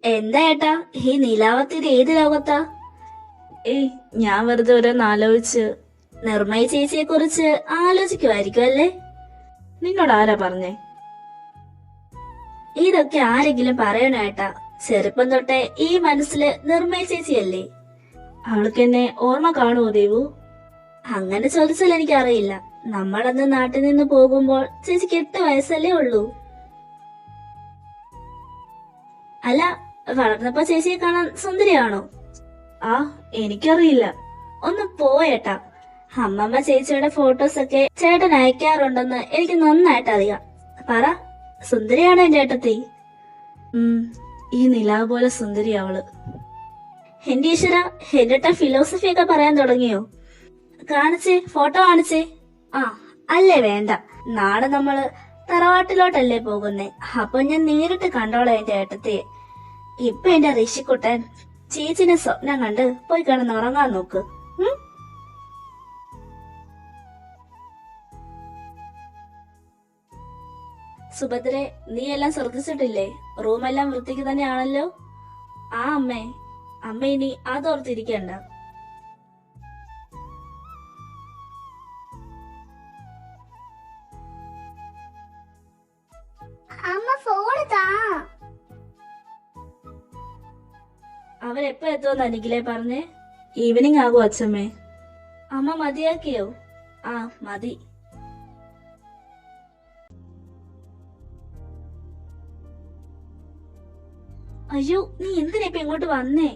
എന്താ ഏട്ടാ ഈ നിലാവത്തിന്റെ ഏത് ലോകത്താ? ഏയ്, ഞാൻ വെറുതെ ഓരോന്നാലോചിച്ച് നിർമ്മയ ചേച്ചിയെ കുറിച്ച് ആലോചിക്കുമായിരിക്കും അല്ലേ? നിന്നോട് ആരാ പറഞ്ഞേ? ഇതൊക്കെ ആരെങ്കിലും പറയണോ ഏട്ടാ? ചെറുപ്പം തൊട്ടേ ഈ മനസ്സില് നിർമ്മയ ചേച്ചിയല്ലേ? അവൾക്ക് എന്നെ ഓർമ്മ കാണുമോ ദേവു? അങ്ങനെ ചോദിച്ചാൽ എനിക്കറിയില്ല. നമ്മളന്ന് നാട്ടിൽ നിന്ന് പോകുമ്പോൾ ചേച്ചിക്ക് 8 വയസ്സല്ലേ ഉള്ളൂ. അല്ല, വളർന്നപ്പോ ചേച്ചിയെ കാണാൻ സുന്ദരിയാണോ? ആ, എനിക്കറിയില്ല. ഒന്ന് പോയേട്ടാ. അമ്മമ്മ ചേച്ചിയുടെ ഫോട്ടോസ് ഒക്കെ ചേട്ടൻ അയക്കാറുണ്ടെന്ന് എനിക്ക് നന്നായിട്ട് അറിയാം. പറ, സുന്ദരിയാണോ എന്റെ ഏട്ടത്തി? ഈ നിലാവ് പോലെ സുന്ദരി അവള്. എന്റെ ഈശ്വര, എന്റെ ഫിലോസഫി ഒക്കെ പറയാൻ തുടങ്ങിയോ? കാണിച്ചേ, ഫോട്ടോ കാണിച്ചേ. ആ, അല്ലേ വേണ്ട. നാളെ നമ്മള് തറവാട്ടിലോട്ടല്ലേ പോകുന്നേ. അപ്പൊ ഞാൻ നേരിട്ട് കണ്ടോളാം എന്റെ ഏട്ടത്തിയെ. ഇപ്പൊ എന്റെ ഋഷിക്കുട്ടൻ ചേച്ചിനെ സ്വപ്നം കണ്ട് പോയി കിടന്ന് ഉറങ്ങാൻ നോക്ക്. സുഭദ്രെ, നീ എല്ലാം ശ്രദ്ധിച്ചിട്ടില്ലേ? റൂമെല്ലാം വൃത്തിക്ക് തന്നെയാണല്ലോ? ആ അമ്മേ. അമ്മ ഇനി അതോർത്തിരിക്കണ്ട. അമ്മ ഫോണ് താ. അവരെപ്പോ എത്തുമെന്ന് അനിക്കിലേ പറഞ്ഞേ? ഈവനിങ് ആകും അച്ഛമ്മേ. അമ്മ മതിയാക്കിയോ? ആ, മതി. അയ്യോ, നീ എന്തിനാ ഇപ്പൊ ഇങ്ങോട്ട് വന്നേ?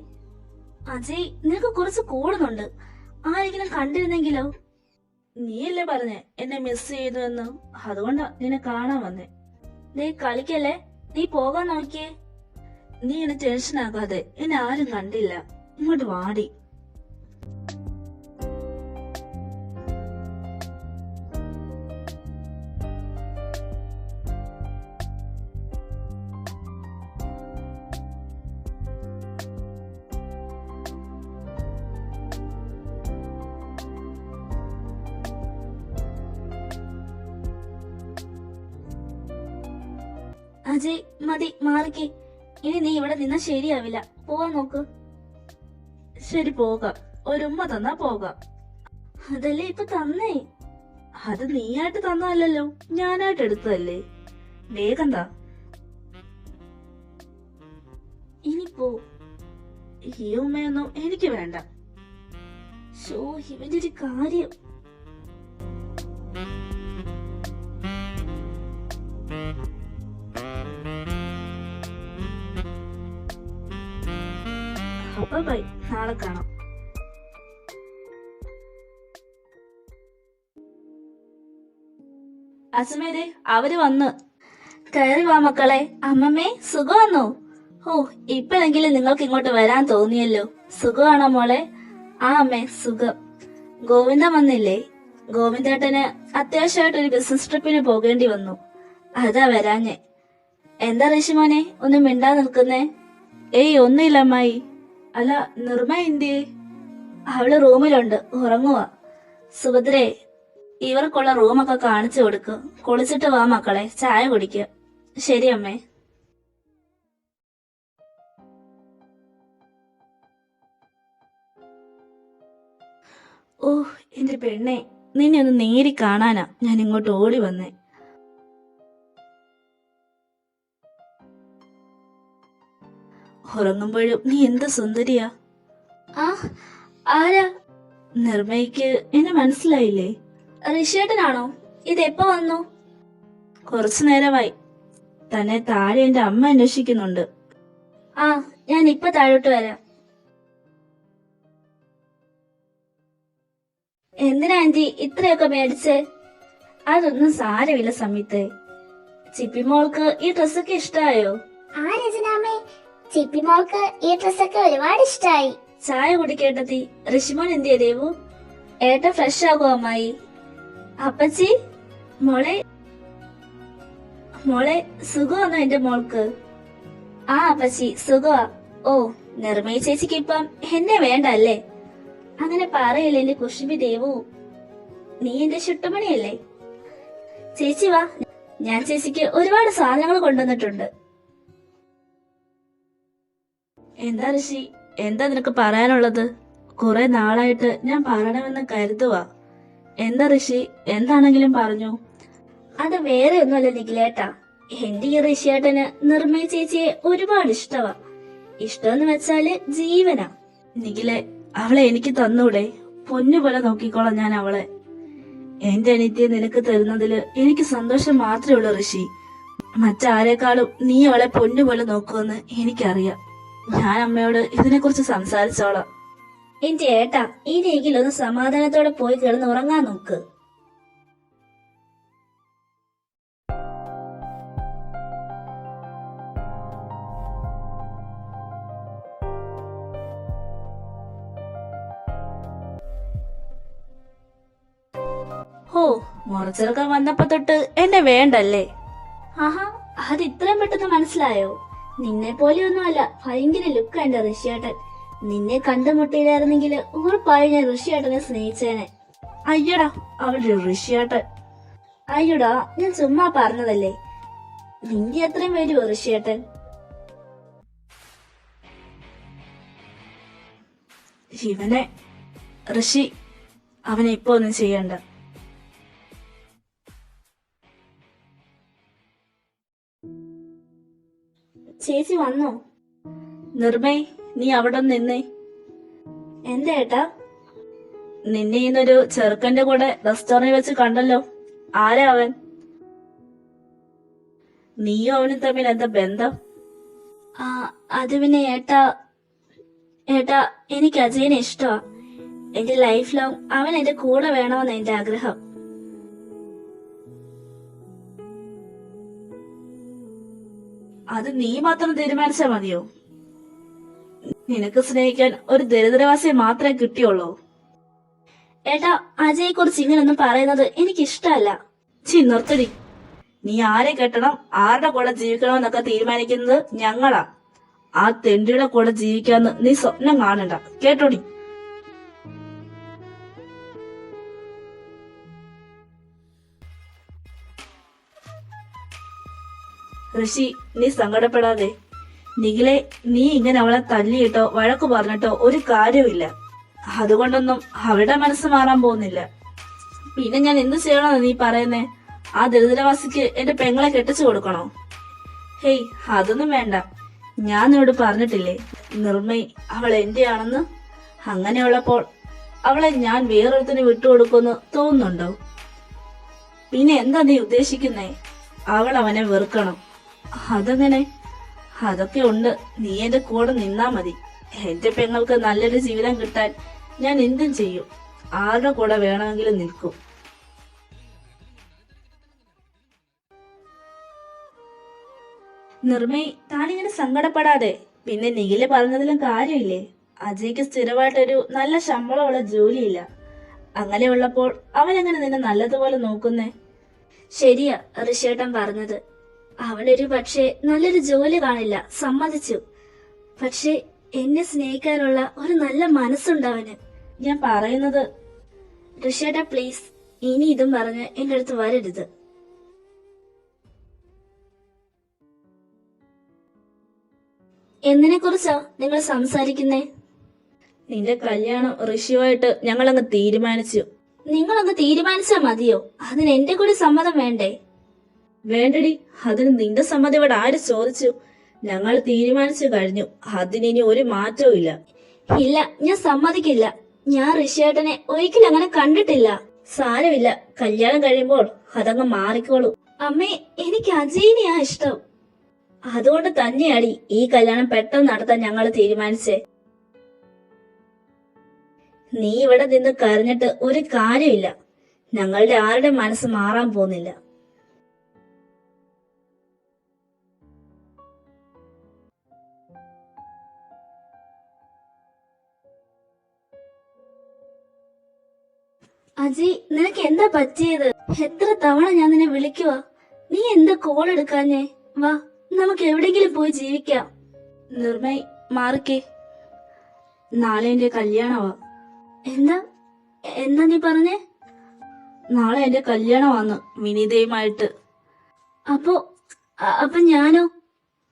അജയ്, നിനക്ക് കുറച്ച് കൂടുന്നുണ്ട്. ആരെങ്കിലും കണ്ടിരുന്നെങ്കിലോ? നീയല്ലേ പറഞ്ഞേ എന്നെ മിസ് ചെയ്തു എന്ന്. അതുകൊണ്ടാ നിന്നെ കാണാൻ വന്നേ. നീ കളിക്കല്ലേ, നീ പോകാൻ നോക്കിയേ. നീ എന്നെ ടെൻഷൻ ആകാതെ. എന്നെ ആരും കണ്ടില്ല. ഇങ്ങോട്ട് വാടി. അജയ്, മതി, മാറിക്കേ. ഇനി നീ ഇവിടെ നിന്നാ ശരിയാവില്ല. പോവാൻ നോക്ക്. ശരി, പോകാം. ഒരുമ്മ തന്നാ പോകാം. അതല്ലേ ഇപ്പൊ തന്നേ. അത് നീയായിട്ട് തന്നതല്ലോ, ഞാനായിട്ട് എടുത്തതല്ലേ. വേഗം താ. ഇനി പോ. ഈ ഉമ്മയൊന്നും എനിക്ക് വേണ്ട. ഷോ, ഇവന്റെ ഒരു കാര്യം. അപ്പൊ ബൈ, നാളെ കാണാം. അച്ഛമ്മേരെ, അവര് വന്ന്. കയറി വാ മക്കളെ. അമ്മമ്മേ, സുഖമാണോ? ഓ, ഇപ്പോഴെങ്കിലും നിങ്ങൾക്ക് ഇങ്ങോട്ട് വരാൻ തോന്നിയല്ലോ. സുഖമാണോ മോളെ? ആ അമ്മേ, സുഖം. ഗോവിന്ദൻ വന്നില്ലേ? ഗോവിന്ദേട്ടന് അത്യാവശ്യമായിട്ടൊരു ബിസിനസ് ട്രിപ്പിന് പോകേണ്ടി വന്നു. അതാ വരാഞ്ഞേ. എന്താ ഋഷിമോനെ ഒന്നും മിണ്ടാ നിൽക്കുന്നേ? ഏയ്, ഒന്നുമില്ല അമ്മായി. അല്ല, നിർമ്മയ എന്തിയേ? അവള് റൂമിലുണ്ട്, ഉറങ്ങുവാ. സുഭദ്രേ, ഇവർക്കുള്ള റൂമൊക്കെ കാണിച്ചു കൊടുക്ക്. കുളിച്ചിട്ട് വാ മക്കളെ, ചായ കുടിക്കുക. ശരി അമ്മേ. ഓ, എന്റെ പെണ്ണെ, നിന്നെ ഒന്ന് നേരി കാണാനാ ഞാൻ ഇങ്ങോട്ട് ഓടി വന്നേ. ഉറങ്ങുമ്പോഴും നീ എന്ത് സുന്ദരിയാ. ആ, ആരാ? നിർമ്മയ്ക്ക് എന്നെ മനസ്സിലായില്ലേ? ഋഷിയേട്ടനാണോ? ഇതെപ്പോ വന്നു? കുറച്ചു നേരമായി. തന്നെ താഴെ എന്റെ അമ്മ അന്വേഷിക്കുന്നുണ്ട്. ആ, ഞാൻ ഇപ്പൊ താഴോട്ട് വരാം. എന്തിനാ ആന്റി ഇത്രയൊക്കെ മേടിച്ചേ? അതൊന്നും സാരമില്ല സമയത്തെ. ചിപ്പിമോൾക്ക് ഈ ഡ്രസ്സൊക്കെ ഇഷ്ടായോ? ആ രചനാമേ, ചിപ്പിമോൾക്ക് ഈ ഡ്രസ്സൊക്കെ ഒരുപാട് ഇഷ്ടായി. ചായ കുടിക്കേട്ടത്തി. ഋഷിമോൻ എന്തിയാ ദേവു? ഏട്ട ഫ്രഷ് ആകുമോ അമ്മായി? അപ്പച്ചി, മോളെ മോളെ സുഖമാണോ എന്റെ മോൾക്ക്? ആ അപ്പച്ചി, സുഖമാ. ഓ, നിർമ്മയ ചേച്ചിക്ക് ഇപ്പം എന്നെ വേണ്ട അല്ലേ? അങ്ങനെ പറയില്ല എന്റെ കുശുമ്പി ദേവു. നീ എന്റെ ചുട്ടുമണിയല്ലേ. ചേച്ചി വാ, ഞാൻ ചേച്ചിക്ക് ഒരുപാട് സാധനങ്ങൾ കൊണ്ടുവന്നിട്ടുണ്ട്. എന്താ ഋഷി, എന്താ നിനക്ക് പറയാനുള്ളത്? കുറെ നാളായിട്ട് ഞാൻ പറയണമെന്ന് കരുതുവാ. എന്താ ഋഷി, എന്താണെങ്കിലും പറഞ്ഞു. അത് വേറെ ഒന്നുമല്ല നിഖിലേട്ടാ, എന്റെ ഈ ഋഷിയേട്ടന് നിർമ്മയ ചേച്ചിയെ ഒരുപാട് ഇഷ്ടവാ. ഇഷ്ടമെന്ന് വെച്ചാല് ജീവനാ. നിഖിലെ, അവളെ എനിക്ക് തന്നൂടെ? പൊന്നുപോലെ നോക്കിക്കോളാം ഞാൻ അവളെ. എന്റെ അനിത്യയെ നിനക്ക് തരുന്നതില് എനിക്ക് സന്തോഷം മാത്രമേ ഉള്ളൂ ഋഷി. മറ്റാരേക്കാളും നീ അവളെ പൊന്നുപോലെ നോക്കുമെന്ന് എനിക്കറിയാം. ഞാൻ അമ്മയോട് ഇതിനെക്കുറിച്ച് സംസാരിച്ചോളാം. എന്റെ ഏട്ടാ, ഇനിയെങ്കിലും ഒന്ന് സമാധാനത്തോടെ പോയി കിടന്ന് ഉറങ്ങാൻ നോക്ക്. ഓ, മുറച്ചെറുക്കാൻ വന്നപ്പോ തൊട്ട് എന്നെ വേണ്ടല്ലേ? ആഹാ, അത് ഇത്രയും പെട്ടെന്ന് മനസ്സിലായോ? നിന്നെ പോലെയൊന്നുമല്ല, ഭയങ്കര ലുക്കാ എന്റെ ഋഷിയേട്ടൻ. നിന്നെ കണ്ടുമുട്ടിയില്ലായിരുന്നെങ്കിൽ ഉറപ്പായി ഞാൻ ഋഷിയേട്ടനെ സ്നേഹിച്ചേനെ. അയ്യടാ, അവളുടെ ഋഷിയേട്ടൻ. അയ്യടാ, ഞാൻ ചുമ്മാ പറഞ്ഞതല്ലേ. നിന്റെ അത്രയും വരുമോ ഋഷിയേട്ടൻ? ഇവനെ ഋഷി, അവനെ ഇപ്പൊ ഒന്നും ചെയ്യണ്ട. ചേച്ചി വന്നോ? നിർമ്മയ്, നീ അവിടെ നിന്നേ. എന്താ ഏട്ടാ? നിന്നെ ഇന്നൊരു ചെറുക്കന്റെ കൂടെ റെസ്റ്റോറന്റിൽ വെച്ച് കണ്ടല്ലോ. ആരാ അവൻ? നീയും അവനും തമ്മിൽ എന്താ ബന്ധം? അത് പിന്നെ ഏട്ടാ, എനിക്ക് അജയനെ ഇഷ്ടമാ. എന്റെ ലൈഫ് ലോങ് അവൻ എന്റെ കൂടെ വേണമെന്ന് എന്റെ ആഗ്രഹം. അത് നീ മാത്രം തീരുമാനിച്ചാ മതിയോ? നിനക്ക് സ്നേഹിക്കാൻ ഒരു ദരിദ്രവാസിയെ മാത്രമേ കിട്ടിയുള്ളൂ. ഏട്ടാ, അജയെ കുറിച്ച് ഇങ്ങനൊന്നും പറയുന്നത് എനിക്കിഷ്ടല്ല. നിർത്തടി. നീ ആരെ കെട്ടണം, ആരുടെ കൂടെ ജീവിക്കണമെന്നൊക്കെ തീരുമാനിക്കുന്നത് ഞങ്ങളാ. ആ തെണ്ടിയുടെ കൂടെ ജീവിക്കാന്ന് നീ സ്വപ്നം കാണണ്ട, കേട്ടോടി. ഋഷി, നീ സങ്കടപ്പെടാതെ. നിഖിലെ, നീ ഇങ്ങനെ അവളെ തല്ലിയിട്ടോ വഴക്കു പറഞ്ഞിട്ടോ ഒരു കാര്യമില്ല. അതുകൊണ്ടൊന്നും അവളുടെ മനസ്സ് മാറാൻ പോകുന്നില്ല. പിന്നെ ഞാൻ എന്ത് ചെയ്യണമെന്ന് നീ പറയുന്നേ? ആ ദരിദ്രവാസിക്ക് എന്റെ പെങ്ങളെ കെട്ടിച്ചു കൊടുക്കണോ? ഹേയ്, അതൊന്നും വേണ്ട. ഞാൻ നിന്നോട് പറഞ്ഞിട്ടില്ലേ നിർമ്മയ് അവൾ എന്റെ ആണെന്ന്? അങ്ങനെയുള്ളപ്പോൾ അവളെ ഞാൻ വേറൊരുത്തിന് വിട്ടുകൊടുക്കുമെന്ന് തോന്നുന്നുണ്ടോ? പിന്നെ എന്താ നീ ഉദ്ദേശിക്കുന്നേ? അവൾ അവനെ വെറുക്കണം? അതെങ്ങനെ? അതൊക്കെ ഉണ്ട്. നീ എന്റെ കൂടെ നിന്നാ മതി. എന്റെ പെങ്ങൾക്ക് നല്ലൊരു ജീവിതം കിട്ടാൻ ഞാൻ എന്തും ചെയ്യും. ആരുടെ കൂടെ വേണമെങ്കിലും നിൽക്കും. നിർമ്മയ്, താനിങ്ങനെ സങ്കടപ്പെടാതെ. പിന്നെ നിഖില് പറഞ്ഞതിലും കാര്യമില്ലേ? അജയ്ക്ക് സ്ഥിരമായിട്ടൊരു നല്ല ശമ്പളമുള്ള ജോലിയില്ല. അങ്ങനെയുള്ളപ്പോൾ അവനെങ്ങനെ നിന്നെ നല്ലതുപോലെ നോക്കുന്നേ? ശരിയാ ഋഷിയേട്ടൻ പറഞ്ഞത്. അവനൊരു പക്ഷേ നല്ലൊരു ജോലി കാണില്ല, സമ്മതിച്ചു. പക്ഷെ എന്നെ സ്നേഹിക്കാനുള്ള ഒരു നല്ല മനസ്സുണ്ടവന്. ഞാൻ പറയുന്നത് ഋഷിയേട്ടാ, പ്ലീസ് ഇനി ഇതും പറഞ്ഞ് എന്റെ അടുത്ത് വരരുത്. എന്തിനെ കുറിച്ചാ നിങ്ങൾ സംസാരിക്കുന്നേ? നിന്റെ കല്യാണം ഋഷിയുമായിട്ട് ഞങ്ങളങ്ങ് തീരുമാനിച്ചു. നിങ്ങളങ്ങ് തീരുമാനിച്ചാ മതിയോ? അതിന് എന്റെ കൂടി സമ്മതം വേണ്ടേ? വേണ്ടടി, അതിന് നിന്റെ സമ്മതം ഇവിടെ ആര് ചോദിച്ചു? ഞങ്ങൾ തീരുമാനിച്ചു കഴിഞ്ഞു. അതിനി ഒരു മാറ്റവും ഇല്ല. ഇല്ല, ഞാൻ സമ്മതിക്കില്ല. ഞാൻ ഋഷിയേട്ടനെ ഒരിക്കലും അങ്ങനെ കണ്ടിട്ടില്ല. സാരമില്ല, കല്യാണം കഴിയുമ്പോൾ അതങ്ങ് മാറിക്കോളൂ. അമ്മേ, എനിക്ക് അജയിനെയാ ഇഷ്ടം. അതുകൊണ്ട് തന്നെയാടി ഈ കല്യാണം പെട്ടെന്ന് നടത്താൻ ഞങ്ങൾ തീരുമാനിച്ചേ. നീ ഇവിടെ നിന്ന് കരഞ്ഞിട്ട് ഒരു കാര്യമില്ല. ഞങ്ങളുടെ ആരുടെ മനസ്സ് മാറാൻ പോകുന്നില്ല. അജയ്, നിനക്ക് എന്താ പറ്റിയത്? എത്ര തവണ ഞാൻ നിന്നെ വിളിക്കുവാ, നീ എന്താ കോൾ എടുക്കാഞ്ഞേ? വാ, നമുക്ക് എവിടെങ്കിലും പോയി ജീവിക്കാം. നിർമ്മയ്, മാറിക്കേ. നാളെ എന്റെ കല്യാണമാ. എന്താ എന്താ നീ പറഞ്ഞേ? നാളെ എന്റെ കല്യാണമാന്ന് വിനീതയുമായിട്ട്. അപ്പൊ ഞാനോ?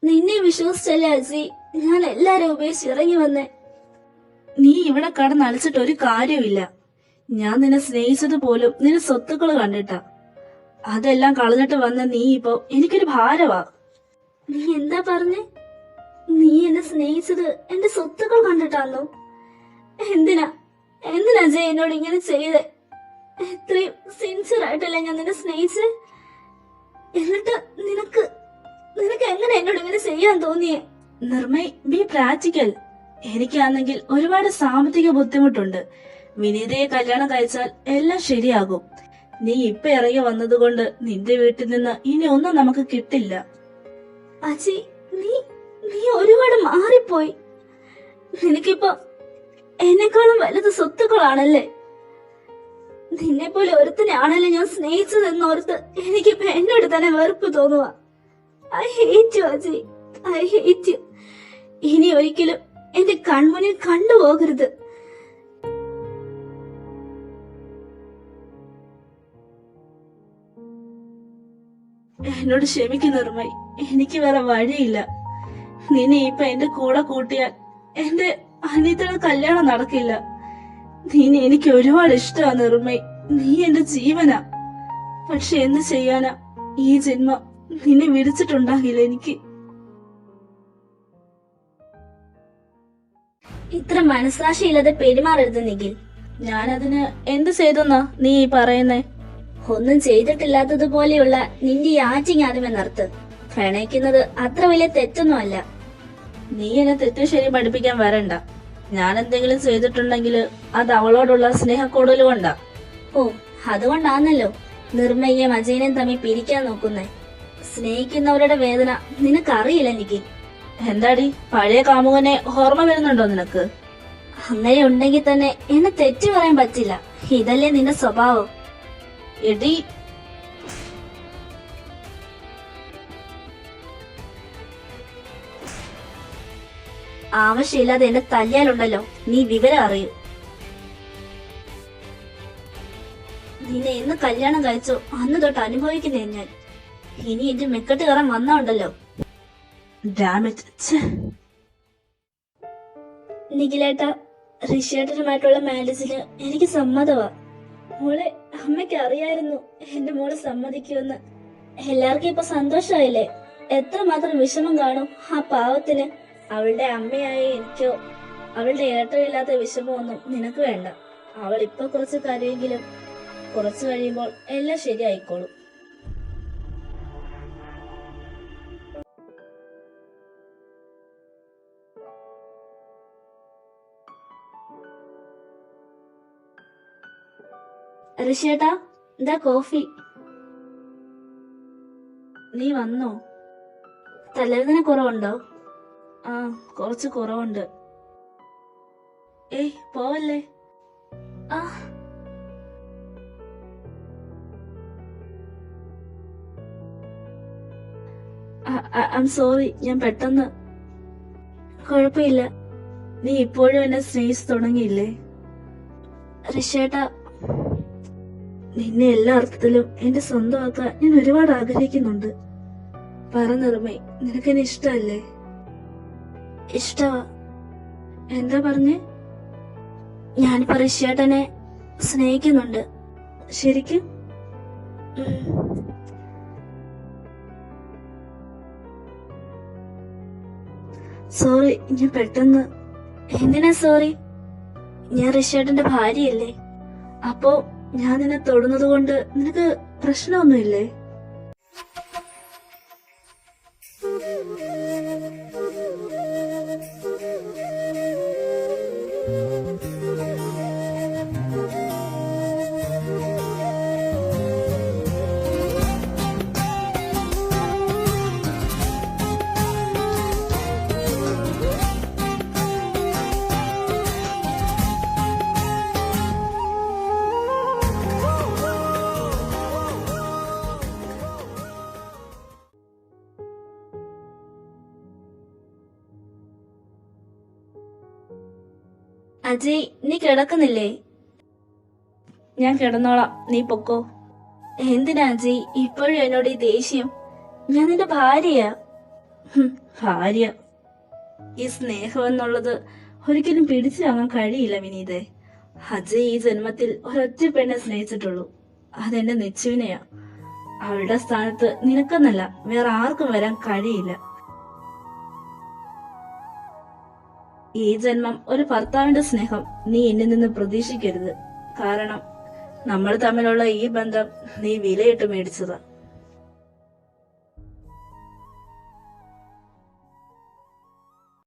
നിന്നെ വിശ്വസിച്ചല്ലേ അജയ് ഞാൻ എല്ലാരും ഉപേക്ഷിച്ച് ഇറങ്ങി വന്നേ. നീ ഇവിടെ കടന്നലച്ചിട്ട് ഒരു കാര്യമില്ല. ഞാൻ നിന്നെ സ്നേഹിച്ചത് പോലും നിന്റെ സ്വത്തുക്കൾ കണ്ടിട്ടാ. അതെല്ലാം കളഞ്ഞിട്ട് വന്ന നീ ഇപ്പൊ എനിക്കൊരു ഭാരവാ. നീ എന്താ പറഞ്ഞേ? നീ എന്നെ സ്നേഹിച്ചത് എന്റെ സ്വത്തുക്കൾ കണ്ടിട്ടാന്നോ? എന്തിനാ അജയ് എന്നോട് ഇങ്ങനെ ചെയ്തേ? ഇത്രയും സിൻസിയർ ആയിട്ടല്ല ഞാൻ നിന്നെ സ്നേഹിച്ചേ. എന്നിട്ട് നിനക്ക് എങ്ങനെ എന്നോട് ഇങ്ങനെ ചെയ്യാൻ തോന്നിയേ? നിർമ്മയ്, ബി പ്രാക്ടിക്കൽ. എനിക്കാണെങ്കിൽ ഒരുപാട് സാമ്പത്തിക ബുദ്ധിമുട്ടുണ്ട്. വിനീതയെ കല്യാണം കഴിച്ചാൽ എല്ലാം ശരിയാകും. നീ ഇപ്പൊ ഇറങ്ങി വന്നതുകൊണ്ട് നിന്റെ വീട്ടിൽ നിന്ന് ഇനി ഒന്നും നമുക്ക് കിട്ടില്ല. അജി, നീ ഒരുപാട് മാറിപ്പോയി. നിനക്കിപ്പോ എന്നെക്കാളും വലുത് സ്വത്തുക്കളാണല്ലേ? നിന്നെ പോലെ ഒരുത്തനെയാണല്ലേ ഞാൻ സ്നേഹിച്ചതെന്നോർത്ത് എനിക്കിപ്പോ എന്നോട് തന്നെ വെറുപ്പ് തോന്നുക. I hate you Aji, I hate you. ഇനി ഒരിക്കലും എന്റെ കൺമുന്നിൽ കണ്ടുപോകരുത്. എന്നോട് ക്ഷമിക്കുന്നു നിർമ്മയ്, എനിക്ക് വേറെ വഴിയില്ല. നിന്നെ ഇപ്പൊ എന്റെ കൂടെ കൂട്ടിയാൽ എന്റെ അനിയത്തിയുടെ കല്യാണം നടക്കില്ല. നിന്നെ എനിക്ക് ഒരുപാട് ഇഷ്ടമാണ് നിർമ്മയ്, നീ എന്റെ ജീവനാ. പക്ഷെ എന്ത് ചെയ്യാനാ, ഈ ജന്മം നിന്നെ വിളിച്ചിട്ടുണ്ടാകില്ല എനിക്ക്. ഇത്ര മനസാക്ഷിയില്ലാതെ പെരുമാറരുത് നിഖിൽ. ഞാനതിന് എന്ത് ചെയ്തെന്നാ നീ ഈ പറയുന്നേ? ഒന്നും ചെയ്തിട്ടില്ലാത്തതുപോലെയുള്ള നിന്റെ ഈ ആറ്റിങ് ആദ്യമെന്നർത്ത്. പ്രണയിക്കുന്നത് അത്ര വലിയ തെറ്റൊന്നുമല്ല. നീ എന്നെ തെറ്റും ശരി പഠിപ്പിക്കാൻ വരണ്ട. ഞാൻ എന്തെങ്കിലും ചെയ്തിട്ടുണ്ടെങ്കിൽ അത് അവളോടുള്ള സ്നേഹക്കൂടുതൽ കൊണ്ടാ. ഓ, അതുകൊണ്ടാന്നല്ലോ നിർമ്മയും അജയനും തമ്മിൽ പിരിക്കാൻ നോക്കുന്നേ. സ്നേഹിക്കുന്നവരുടെ വേദന നിനക്കറിയില്ല നിഖിൽ. എന്താടി, പഴയ കാമുകനെ ഓർമ്മ വരുന്നുണ്ടോ നിനക്ക്? അങ്ങനെ ഉണ്ടെങ്കിൽ തന്നെ എന്നെ തെറ്റു പറയാൻ പറ്റില്ല. ഇതല്ലേ നിന്റെ സ്വഭാവം. എടി, ആവശ്യമില്ലാതെ എന്നെ തല്ലിയാലുണ്ടല്ലോ നീ വിവരം അറിയും. നിന്നെ എന്ന് കല്യാണം കഴിച്ചോ അന്ന് തൊട്ട് അനുഭവിക്കുന്നേ ഞാൻ. ഇനി എന്റെ മെക്കെട്ട് കയറാൻ വന്നോണ്ടല്ലോ. നിഖിലേട്ട, ഋഷിയേട്ടനുമായിട്ടുള്ള മാരേജില് എനിക്ക് സമ്മതമാ. മോളെ, അമ്മയ്ക്ക് അറിയായിരുന്നു എന്റെ മോള് സമ്മതിക്കുമെന്ന്. എല്ലാവർക്കും ഇപ്പൊ സന്തോഷമായില്ലേ? എത്രമാത്രം വിഷമം കാണും ആ പാവത്തിന്. അവളുടെ അമ്മയായ എനിക്കോ അവളുടെ ഏട്ടമില്ലാത്ത വിഷമമൊന്നും നിനക്ക് വേണ്ട. അവൾ ഇപ്പൊ കുറച്ച് കരയെങ്കിലും കുറച്ചു കഴിയുമ്പോൾ എല്ലാം ശരിയായിക്കോളും. ഋഷിയേട്ടാ, എന്താ കോഫി? നീ വന്നോ? തലവേദന കുറവുണ്ടോ? ആ, കുറച്ച് കുറവുണ്ട്. ഏയ്, പോവല്ലേ. ആ, ഐ സോറി, ഞാൻ പെട്ടെന്ന്. കുഴപ്പമില്ല. നീ ഇപ്പോഴും എന്നെ സ്നേഹിച്ചു തുടങ്ങിയില്ലേ? ഋഷിയേട്ടാ, നിന്നെ എല്ലാ അർത്ഥത്തിലും എന്റെ സ്വന്തമാക്കാൻ ഞാൻ ഒരുപാട് ആഗ്രഹിക്കുന്നുണ്ട്. പറ നിർമ്മയ്, നിനക്കെന്നെ ഇഷ്ടമല്ലേ? ഇഷ്ടമാ. എന്താ പറഞ്ഞേ? ഞാനിപ്പോ ഋഷിയേട്ടനെ സ്നേഹിക്കുന്നുണ്ട്. ശരിക്കും? സോറി, ഞാൻ പെട്ടെന്ന്. എന്തിനാ സോറി? ഞാൻ ഋഷിയേട്ടന്റെ ഭാര്യയല്ലേ. അപ്പോ ഞാൻ നിന്നെ തൊടുന്നത് കൊണ്ട് നിനക്ക് പ്രശ്നമൊന്നുമില്ലേ? അജയ്, നീ കിടക്കുന്നില്ലേ? ഞാൻ കിടന്നോളാം, നീ പൊക്കോ. എന്തിനാ അജയ് ഇപ്പോഴും എന്നോട് ഈ ദേഷ്യം? ഞാൻ നിന്റെ ഭാര്യയാ. ഭാര്യ? ഈ സ്നേഹം എന്നുള്ളത് ഒരിക്കലും പിടിച്ചു വാങ്ങാൻ കഴിയില്ല വിനീതെ. അജയ് ഈ ജന്മത്തിൽ ഒരൊറ്റ പെണ്ണെ സ്നേഹിച്ചിട്ടുള്ളൂ. അതെന്റെ നെച്ചുവിനെയാ. അവളുടെ സ്ഥാനത്ത് നിനക്കെന്നല്ല വേറെ ആർക്കും വരാൻ കഴിയില്ല. ഈ ജന്മം ഒരു ഭർത്താവിന്റെ സ്നേഹം നീ എന്നിൽ നിന്ന് പ്രതീക്ഷിക്കരുത്. കാരണം നമ്മൾ തമ്മിലുള്ള ഈ ബന്ധം നീ വിലയിട്ട് മേടിച്ചതാ.